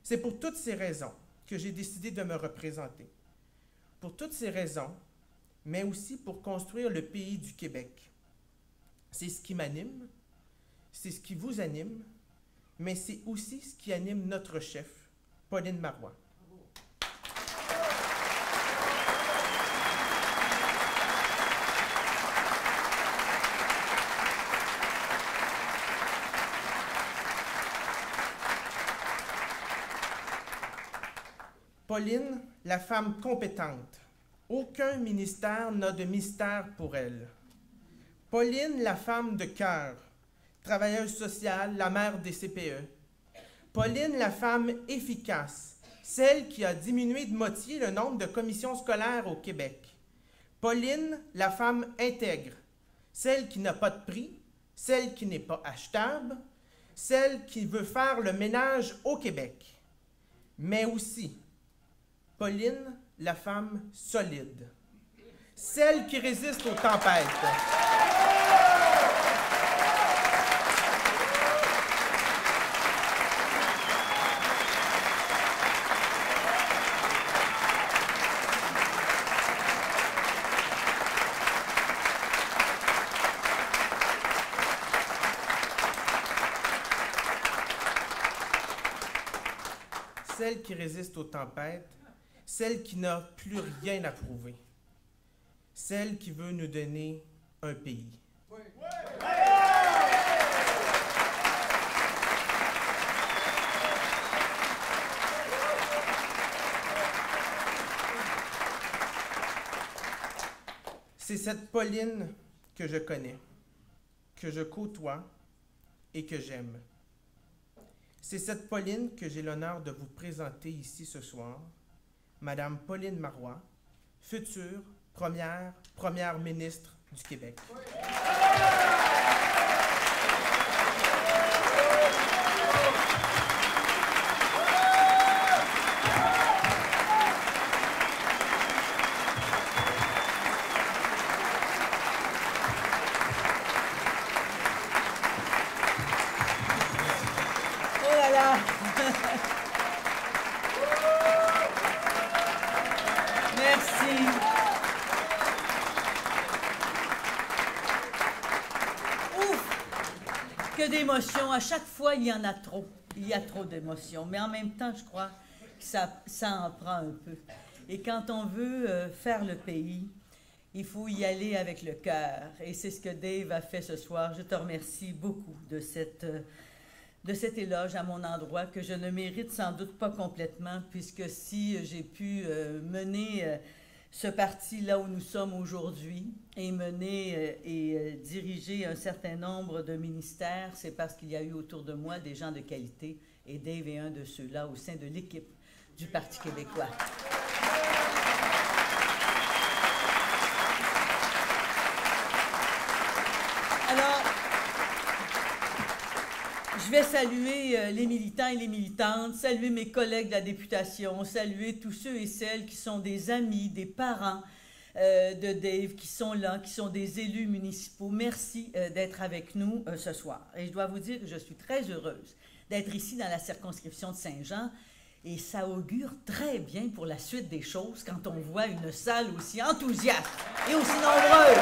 C'est pour toutes ces raisons que j'ai décidé de me représenter. Pour toutes ces raisons, mais aussi pour construire le pays du Québec. C'est ce qui m'anime, c'est ce qui vous anime, mais c'est aussi ce qui anime notre chef, Pauline Marois. Pauline, la femme compétente. Aucun ministère n'a de mystère pour elle. Pauline, la femme de cœur, travailleuse sociale, la mère des CPE. Pauline, la femme efficace, celle qui a diminué de moitié le nombre de commissions scolaires au Québec. Pauline, la femme intègre, celle qui n'a pas de prix, celle qui n'est pas achetable, celle qui veut faire le ménage au Québec. Mais aussi, Pauline, la femme solide, celle qui résiste aux tempêtes. Celle qui résiste aux tempêtes, celle qui n'a plus rien à prouver, celle qui veut nous donner un pays. Oui. C'est cette Pauline que je connais, que je côtoie et que j'aime. C'est cette Pauline que j'ai l'honneur de vous présenter ici ce soir, Madame Pauline Marois, future première ministre du Québec. Oui. D'émotions. À chaque fois, il y en a trop. Il y a trop d'émotions. Mais en même temps, je crois que ça en prend un peu. Et quand on veut faire le pays, il faut y aller avec le cœur. Et c'est ce que Dave a fait ce soir. Je te remercie beaucoup de cet éloge à mon endroit que je ne mérite sans doute pas complètement, puisque si j'ai pu mener ce parti là où nous sommes aujourd'hui et mener et diriger un certain nombre de ministères, c'est parce qu'il y a eu autour de moi des gens de qualité et Dave est un de ceux-là au sein de l'équipe du Parti québécois. Alors, je vais saluer les militants et les militantes, saluer mes collègues de la députation, saluer tous ceux et celles qui sont des amis, des parents de Dave, qui sont là, qui sont des élus municipaux. Merci d'être avec nous ce soir. Et je dois vous dire que je suis très heureuse d'être ici dans la circonscription de Saint-Jean. Et ça augure très bien pour la suite des choses quand on voit une salle aussi enthousiaste et aussi nombreuse.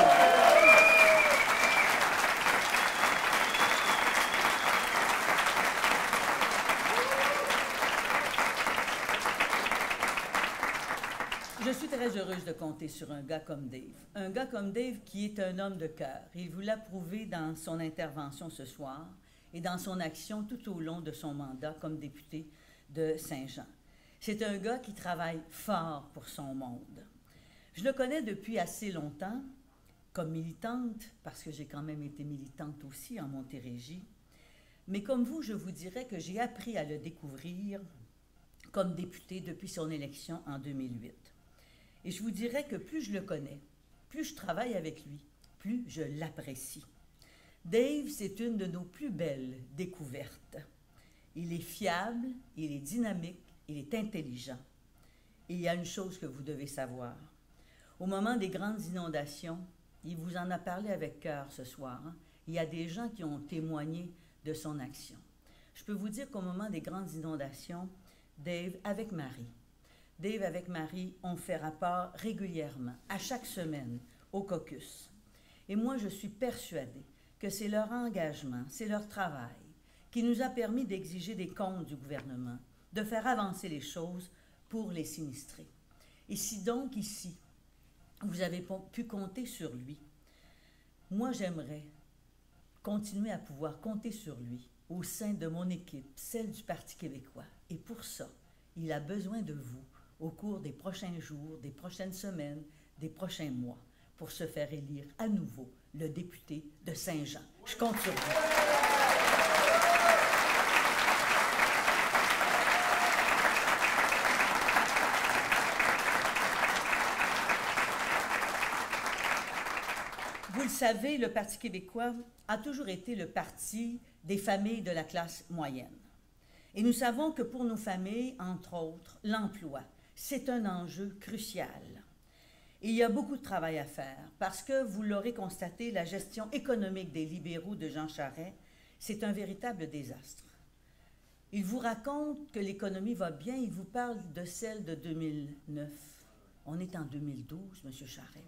Je suis très heureuse de compter sur un gars comme Dave. Un gars comme Dave qui est un homme de cœur. Il vous l'a prouvé dans son intervention ce soir et dans son action tout au long de son mandat comme député de Saint-Jean. C'est un gars qui travaille fort pour son monde. Je le connais depuis assez longtemps, comme militante, parce que j'ai quand même été militante aussi en Montérégie. Mais comme vous, je vous dirais que j'ai appris à le découvrir comme député depuis son élection en 2008. Et je vous dirais que plus je le connais, plus je travaille avec lui, plus je l'apprécie. Dave, c'est une de nos plus belles découvertes. Il est fiable, il est dynamique, il est intelligent. Et il y a une chose que vous devez savoir. Au moment des grandes inondations, il vous en a parlé avec cœur ce soir, hein? Il y a des gens qui ont témoigné de son action. Je peux vous dire qu'au moment des grandes inondations, Dave avec Marie. Dave avec Marie ont fait rapport régulièrement, à chaque semaine, au caucus. Et moi, je suis persuadée que c'est leur engagement, c'est leur travail qui nous a permis d'exiger des comptes du gouvernement, de faire avancer les choses pour les sinistrés. Et si donc ici, vous avez pu compter sur lui, moi j'aimerais continuer à pouvoir compter sur lui au sein de mon équipe, celle du Parti québécois. Et pour ça, il a besoin de vous au cours des prochains jours, des prochaines semaines, des prochains mois, pour se faire élire à nouveau le député de Saint-Jean. Je compte sur vous. Vous le savez, le Parti québécois a toujours été le parti des familles de la classe moyenne. Et nous savons que pour nos familles, entre autres, l'emploi, c'est un enjeu crucial. Et il y a beaucoup de travail à faire parce que, vous l'aurez constaté, la gestion économique des libéraux de Jean Charest, c'est un véritable désastre. Il vous raconte que l'économie va bien, il vous parle de celle de 2009. On est en 2012, M. Charest.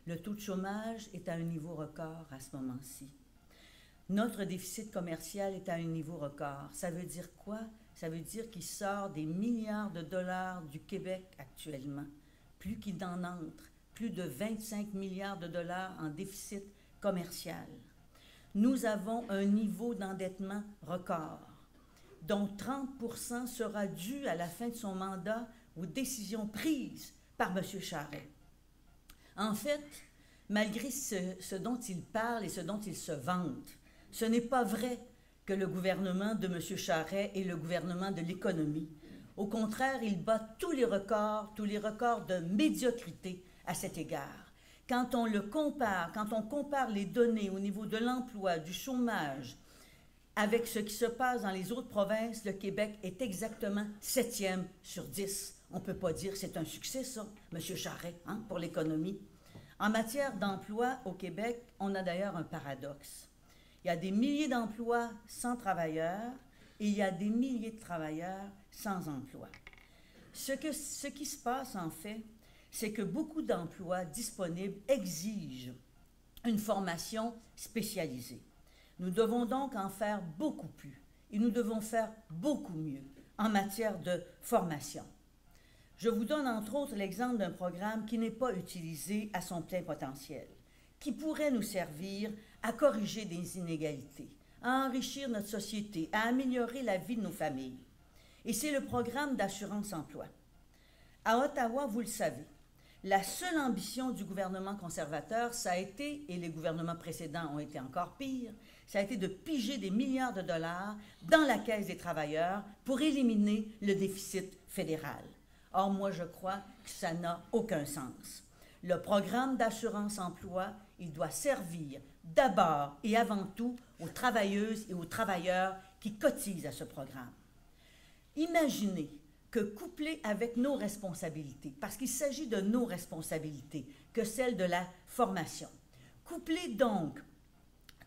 Le taux de chômage est à un niveau record à ce moment-ci. Notre déficit commercial est à un niveau record. Ça veut dire quoi? Ça veut dire qu'il sort des milliards de dollars du Québec actuellement. Plus qu'il en entre, plus de 25 milliards de dollars en déficit commercial. Nous avons un niveau d'endettement record, dont 30% sera dû à la fin de son mandat aux décisions prises par M. Charest. En fait, malgré ce dont il parle et ce dont il se vante, ce n'est pas vrai que le gouvernement de M. Charest est le gouvernement de l'économie. Au contraire, il bat tous les records de médiocrité à cet égard. Quand on compare les données au niveau de l'emploi, du chômage, avec ce qui se passe dans les autres provinces, le Québec est exactement 7e sur 10. On ne peut pas dire que c'est un succès, ça, M. Charest, pour l'économie. En matière d'emploi au Québec, on a d'ailleurs un paradoxe. Il y a des milliers d'emplois sans travailleurs et il y a des milliers de travailleurs sans emploi. Ce qui se passe, en fait, c'est que beaucoup d'emplois disponibles exigent une formation spécialisée. Nous devons donc en faire beaucoup plus et nous devons faire beaucoup mieux en matière de formation. Je vous donne entre autres l'exemple d'un programme qui n'est pas utilisé à son plein potentiel, qui pourrait nous servir à corriger des inégalités, à enrichir notre société, à améliorer la vie de nos familles. Et c'est le programme d'assurance-emploi. À Ottawa, vous le savez, la seule ambition du gouvernement conservateur, ça a été, et les gouvernements précédents ont été encore pires, ça a été de piger des milliards de dollars dans la caisse des travailleurs pour éliminer le déficit fédéral. Or, moi, je crois que ça n'a aucun sens. Le programme d'assurance-emploi, il doit servir d'abord et avant tout aux travailleuses et aux travailleurs qui cotisent à ce programme. Imaginez que couplé avec nos responsabilités, parce qu'il s'agit de nos responsabilités, que celle de la formation, couplé donc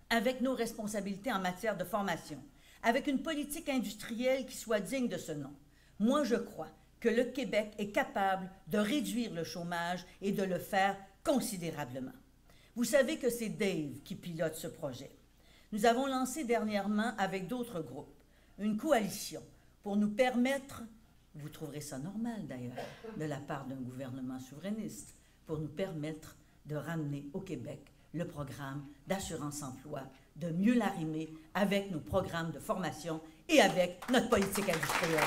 avec nos responsabilités en matière de formation, avec une politique industrielle qui soit digne de ce nom, moi je crois que le Québec est capable de réduire le chômage et de le faire considérablement. Vous savez que c'est Dave qui pilote ce projet. Nous avons lancé dernièrement, avec d'autres groupes, une coalition pour nous permettre, vous trouverez ça normal d'ailleurs, de la part d'un gouvernement souverainiste, pour nous permettre de ramener au Québec le programme d'assurance-emploi, de mieux l'arrimer avec nos programmes de formation et avec notre politique industrielle.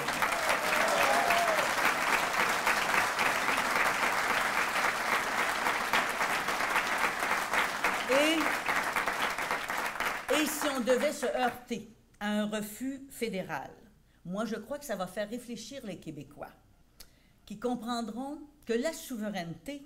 Et si on devait se heurter à un refus fédéral, moi je crois que ça va faire réfléchir les Québécois, qui comprendront que la souveraineté,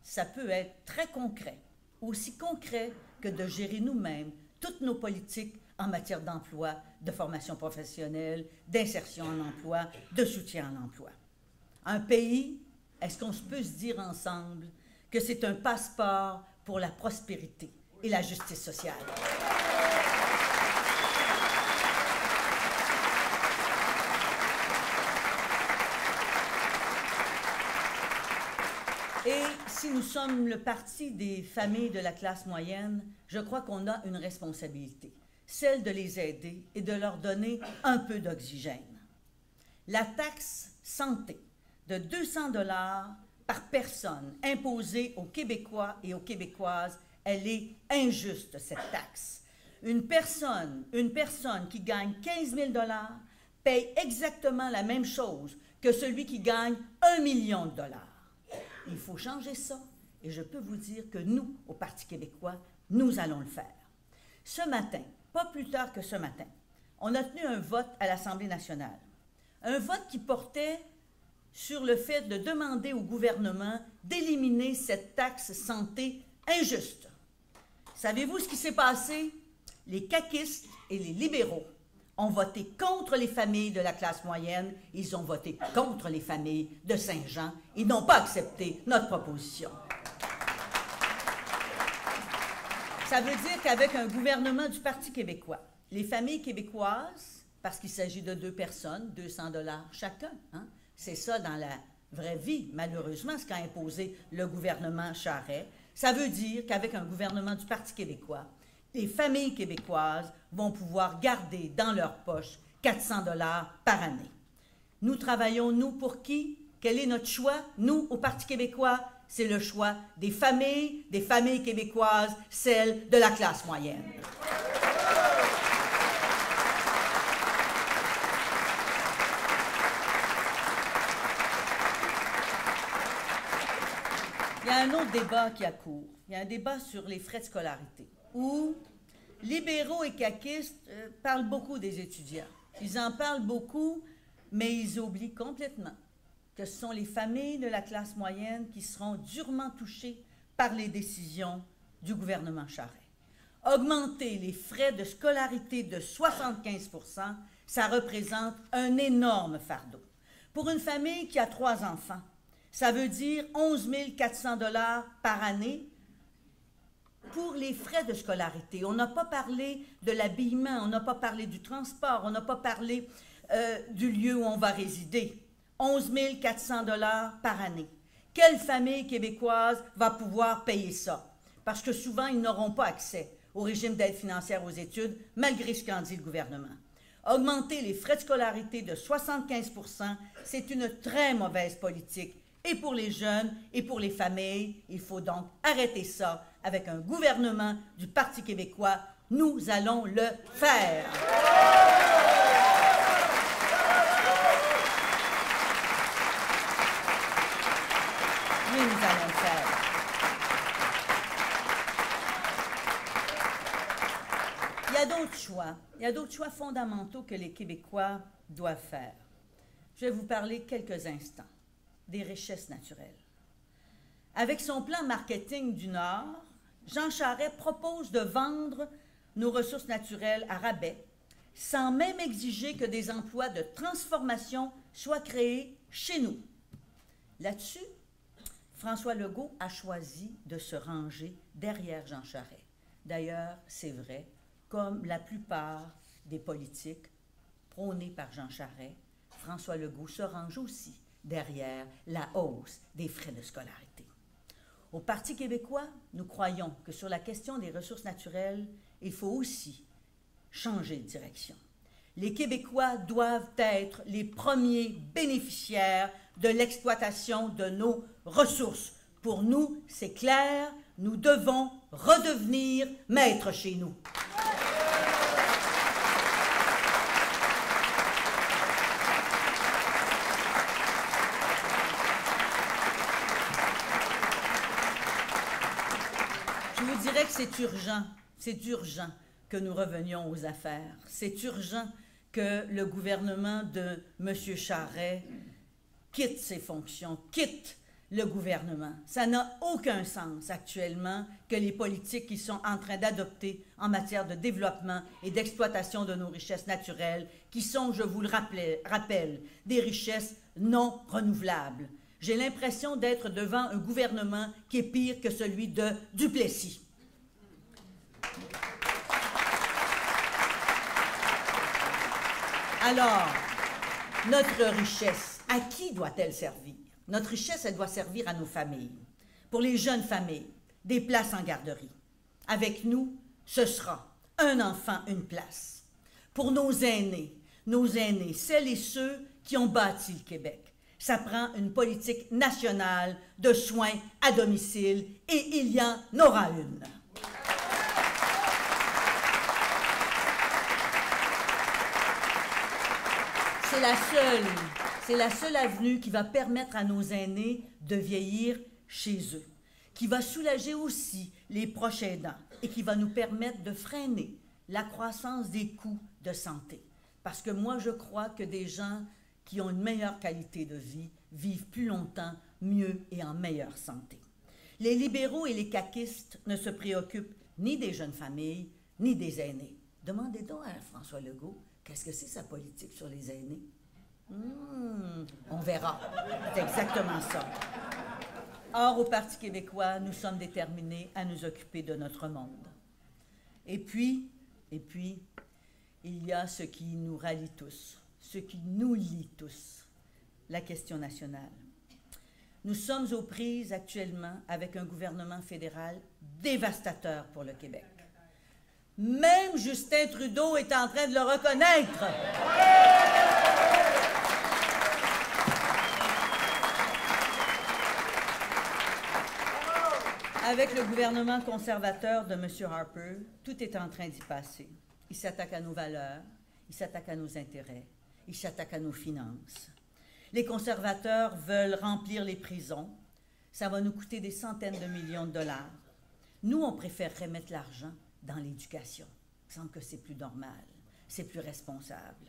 ça peut être très concret, aussi concret que de gérer nous-mêmes toutes nos politiques en matière d'emploi, de formation professionnelle, d'insertion en emploi, de soutien à l'emploi. Un pays, est-ce qu'on peut se dire ensemble que c'est un passeport pour la prospérité et la justice sociale? nous sommes le parti des familles de la classe moyenne, je crois qu'on a une responsabilité, celle de les aider et de leur donner un peu d'oxygène. La taxe santé de 200 $ par personne imposée aux Québécois et aux Québécoises, elle est injuste, cette taxe. Une personne qui gagne 15 000 $ paye exactement la même chose que celui qui gagne 1 million $. Il faut changer ça, et je peux vous dire que nous, au Parti québécois, nous allons le faire. Ce matin, pas plus tard que ce matin, on a tenu un vote à l'Assemblée nationale. Un vote qui portait sur le fait de demander au gouvernement d'éliminer cette taxe santé injuste. Savez-vous ce qui s'est passé? Les caquistes et les libéraux ont voté contre les familles de la classe moyenne, ils ont voté contre les familles de Saint-Jean. Ils n'ont pas accepté notre proposition. Ça veut dire qu'avec un gouvernement du Parti québécois, les familles québécoises, parce qu'il s'agit de 2 personnes, 200 $ chacun, hein, c'est ça dans la vraie vie, malheureusement, ce qu'a imposé le gouvernement Charest, ça veut dire qu'avec un gouvernement du Parti québécois, les familles québécoises vont pouvoir garder dans leur poche 400 $ par année. Nous travaillons, nous, pour qui? Quel est notre choix? Nous, au Parti québécois, c'est le choix des familles québécoises, celles de la classe moyenne. Il y a un autre débat qui a cours. Il y a un débat sur les frais de scolarité, où libéraux et caquistes parlent beaucoup des étudiants. Ils en parlent beaucoup, mais ils oublient complètement que ce sont les familles de la classe moyenne qui seront durement touchées par les décisions du gouvernement Charest. Augmenter les frais de scolarité de 75 %, ça représente un énorme fardeau. Pour une famille qui a 3 enfants, ça veut dire 11 400 $ par année pour les frais de scolarité. On n'a pas parlé de l'habillement, on n'a pas parlé du transport, on n'a pas parlé du lieu où on va résider. 11 400 $ par année. Quelle famille québécoise va pouvoir payer ça? Parce que souvent, ils n'auront pas accès au régime d'aide financière aux études, malgré ce qu'en dit le gouvernement. Augmenter les frais de scolarité de 75 %, c'est une très mauvaise politique. Et pour les jeunes et pour les familles, il faut donc arrêter ça avec un gouvernement du Parti québécois. Nous allons le faire. Oui, nous allons le faire. Il y a d'autres choix. Il y a d'autres choix fondamentaux que les Québécois doivent faire. Je vais vous parler quelques instants des richesses naturelles. Avec son plan marketing du Nord, Jean Charest propose de vendre nos ressources naturelles à rabais, sans même exiger que des emplois de transformation soient créés chez nous. Là-dessus, François Legault a choisi de se ranger derrière Jean Charest. D'ailleurs, c'est vrai, comme la plupart des politiques prônés par Jean Charest, François Legault se range aussi derrière la hausse des frais de scolarité. Au Parti québécois, nous croyons que sur la question des ressources naturelles, il faut aussi changer de direction. Les Québécois doivent être les premiers bénéficiaires de l'exploitation de nos ressources. Pour nous, c'est clair, nous devons redevenir maîtres chez nous. Je vous dirais que c'est urgent que nous revenions aux affaires. C'est urgent que le gouvernement de M. Charest quitte ses fonctions, quitte le gouvernement. Ça n'a aucun sens actuellement que les politiques qui sont en train d'adopter en matière de développement et d'exploitation de nos richesses naturelles, qui sont, je vous le rappelle, des richesses non renouvelables. J'ai l'impression d'être devant un gouvernement qui est pire que celui de Duplessis. Alors, notre richesse, à qui doit-elle servir? Notre richesse, elle doit servir à nos familles. pour les jeunes familles, des places en garderie. Avec nous, ce sera un enfant, une place. Pour nos aînés, celles et ceux qui ont bâti le Québec, ça prend une politique nationale de soins à domicile et il y en aura une. C'est la seule avenue qui va permettre à nos aînés de vieillir chez eux, qui va soulager aussi les proches aidants et qui va nous permettre de freiner la croissance des coûts de santé. Parce que moi, je crois que des gens qui ont une meilleure qualité de vie vivent plus longtemps, mieux et en meilleure santé. Les libéraux et les caquistes ne se préoccupent ni des jeunes familles, ni des aînés. Demandez donc à François Legault, qu'est-ce que c'est sa politique sur les aînés? On verra. C'est exactement ça. Or, au Parti québécois, nous sommes déterminés à nous occuper de notre monde. Et puis, il y a ce qui nous rallie tous, ce qui nous lie tous, la question nationale. Nous sommes aux prises actuellement avec un gouvernement fédéral dévastateur pour le Québec. Même Justin Trudeau est en train de le reconnaître. Avec le gouvernement conservateur de M. Harper, tout est en train d'y passer. Il s'attaque à nos valeurs, il s'attaque à nos intérêts, il s'attaque à nos finances. Les conservateurs veulent remplir les prisons. Ça va nous coûter des centaines de millions de dollars. Nous, on préférerait mettre l'argent dans l'éducation. Il me semble que c'est plus normal, c'est plus responsable.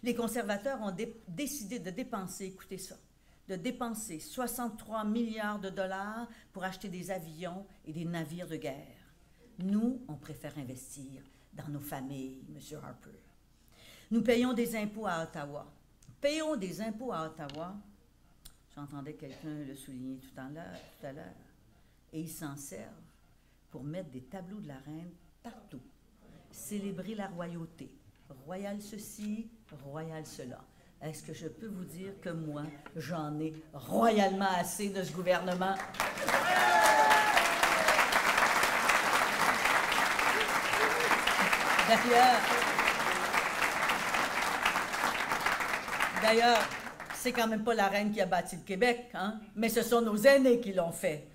Les conservateurs ont décidé de dépenser, écoutez ça, de dépenser 63 milliards de dollars pour acheter des avions et des navires de guerre. Nous, on préfère investir dans nos familles, M. Harper. Nous payons des impôts à Ottawa. Payons des impôts à Ottawa. J'entendais quelqu'un le souligner tout à l'heure. Et ils s'en servent pour mettre des tableaux de la reine partout. Célébrer la royauté. Royal ceci, royal cela. Est-ce que je peux vous dire que moi, j'en ai royalement assez de ce gouvernement? D'ailleurs, c'est quand même pas la reine qui a bâti le Québec, hein? Mais ce sont nos aînés qui l'ont fait.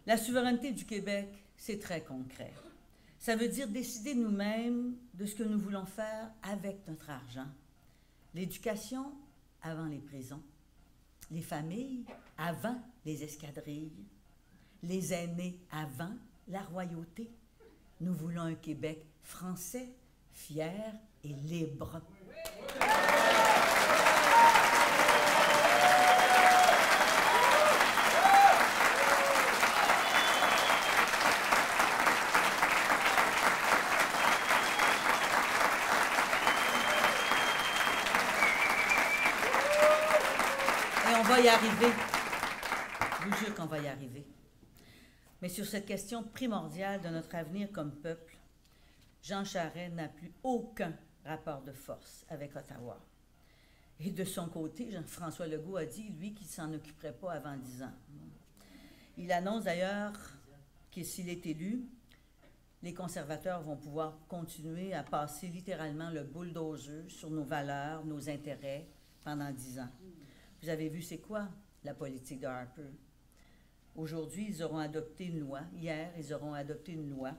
La souveraineté du Québec, c'est très concret. Ça veut dire décider nous-mêmes de ce que nous voulons faire avec notre argent. L'éducation avant les prisons, les familles avant les escadrilles, les aînés avant la royauté. Nous voulons un Québec français, fier et libre. On va y arriver. Je vous jure qu'on va y arriver. Mais sur cette question primordiale de notre avenir comme peuple, Jean Charest n'a plus aucun rapport de force avec Ottawa. Et de son côté, François Legault a dit, lui, qu'il ne s'en occuperait pas avant 10 ans. Il annonce d'ailleurs que s'il est élu, les conservateurs vont pouvoir continuer à passer littéralement le bulldozer sur nos valeurs, nos intérêts pendant 10 ans. Vous avez vu c'est quoi la politique de Harper? Aujourd'hui, ils auront adopté une loi. Hier, ils auront adopté une loi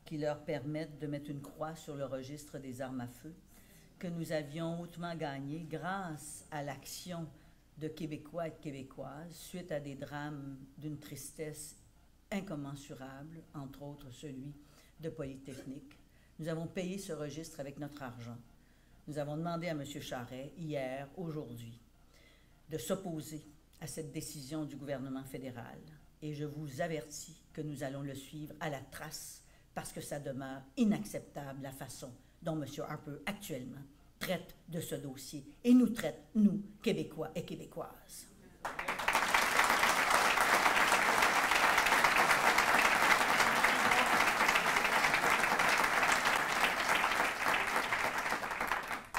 qui leur permette de mettre une croix sur le registre des armes à feu que nous avions hautement gagné grâce à l'action de Québécois et de Québécoises suite à des drames d'une tristesse incommensurable, entre autres celui de Polytechnique. Nous avons payé ce registre avec notre argent. Nous avons demandé à M. Charest, hier, aujourd'hui, de s'opposer à cette décision du gouvernement fédéral. Et je vous avertis que nous allons le suivre à la trace parce que ça demeure inacceptable la façon dont M. Harper actuellement traite de ce dossier et nous traite, nous, Québécois et Québécoises.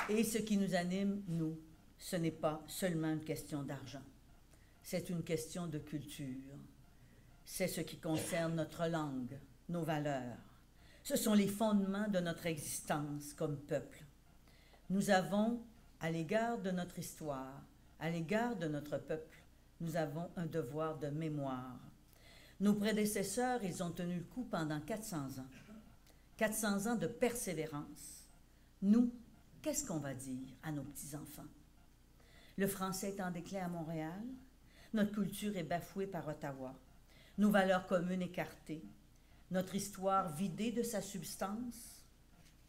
Et ce qui nous anime, nous, ce n'est pas seulement une question d'argent. C'est une question de culture. C'est ce qui concerne notre langue, nos valeurs. Ce sont les fondements de notre existence comme peuple. Nous avons, à l'égard de notre histoire, à l'égard de notre peuple, nous avons un devoir de mémoire. Nos prédécesseurs, ils ont tenu le coup pendant 400 ans. 400 ans de persévérance. Nous, qu'est-ce qu'on va dire à nos petits-enfants? Le français est en déclin à Montréal. Notre culture est bafouée par Ottawa. Nos valeurs communes écartées. Notre histoire vidée de sa substance.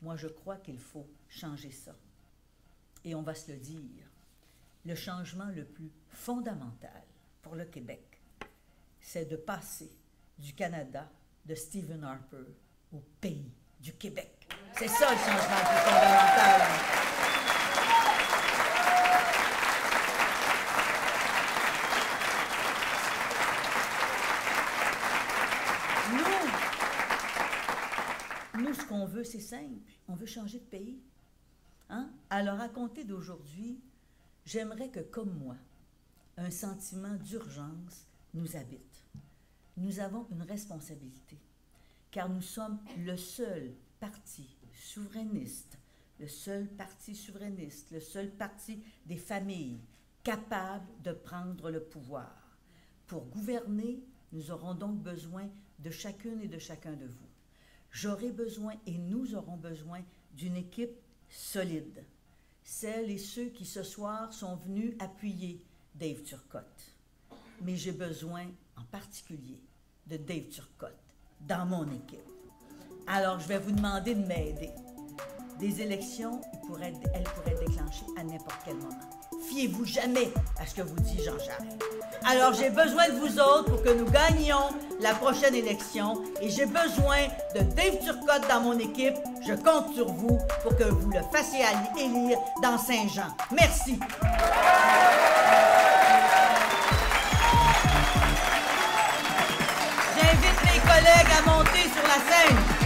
Moi, je crois qu'il faut changer ça. Et on va se le dire. Le changement le plus fondamental pour le Québec, c'est de passer du Canada de Stephen Harper au pays du Québec. C'est ça le changement le plus fondamental. Nous, ce qu'on veut, c'est simple. On veut changer de pays. Hein? Alors, à compter d'aujourd'hui, j'aimerais que, comme moi, un sentiment d'urgence nous habite. Nous avons une responsabilité, car nous sommes le seul parti souverainiste, le seul parti des familles capable de prendre le pouvoir. Pour gouverner, nous aurons donc besoin de chacune et de chacun de vous. J'aurai besoin et nous aurons besoin d'une équipe solide. Celles et ceux qui ce soir sont venus appuyer Dave Turcotte. Mais j'ai besoin en particulier de Dave Turcotte dans mon équipe. Alors, je vais vous demander de m'aider. Des élections, elles pourraient déclencher à n'importe quel moment. Fiez-vous jamais à ce que vous dit Jean Charest. Alors, j'ai besoin de vous autres pour que nous gagnions la prochaine élection et j'ai besoin de Dave Turcotte dans mon équipe. Je compte sur vous pour que vous le fassiez élire dans Saint-Jean. Merci. J'invite mes collègues à monter sur la scène.